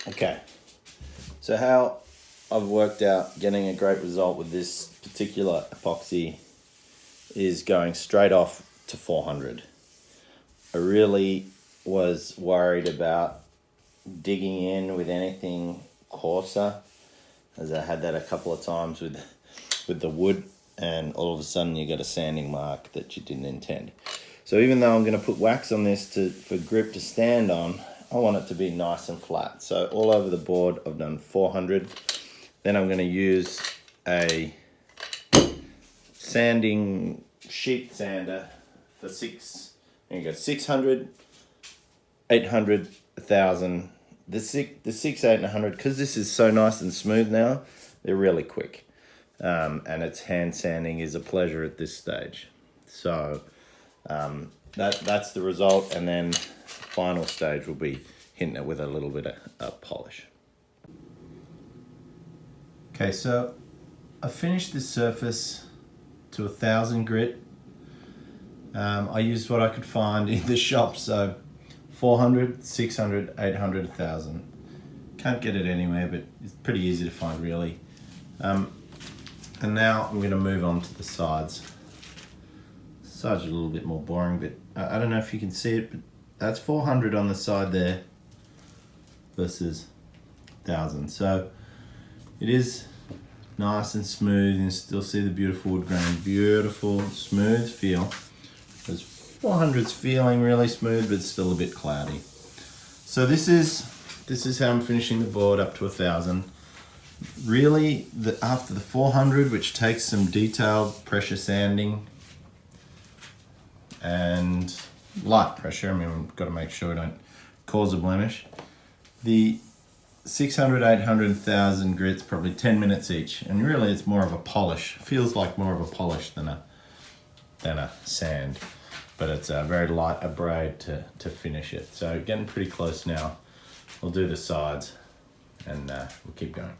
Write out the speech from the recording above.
Okay, so how I've worked out getting a great result with this particular epoxy is going straight off to 400. I really was worried about digging in with anything coarser, as I had that a couple of times with the wood, and all of a sudden you get a sanding mark that you didn't intend. So even though I'm going to put wax on this for grip to stand on, I want it to be nice and flat. So all over the board I've done 400. Then I'm going to use a sanding sheet sander for you got 600, 800, 1000. The 6, 8, and 100, because this is so nice and smooth now, they're really quick. And its hand sanding is a pleasure at this stage. So that's the result, and then final stage will be hitting it with a little bit of polish. Okay, so I finished this surface to 1000 grit. I used what I could find in the shop, so 400, 600, 800, 1000. Can't get it anywhere, but it's pretty easy to find really. And now I'm going to move on to the sides. Sides are a little bit more boring, but I don't know if you can see it, but that's 400 on the side there versus 1000. So it is nice and smooth, and still see the beautiful wood grain, beautiful smooth feel. There's 400's feeling really smooth, but still a bit cloudy. So this is how I'm finishing the board up to 1000. Really, after the 400, which takes some detailed pressure sanding and light pressure, I mean, we've got to make sure we don't cause a blemish. The 600, 800, 1000 grits, probably 10 minutes each, and really it's more of a polish. Feels like more of a polish than a sand, but it's a very light abrade to finish it. So getting pretty close now. We'll do the sides, and we'll keep going.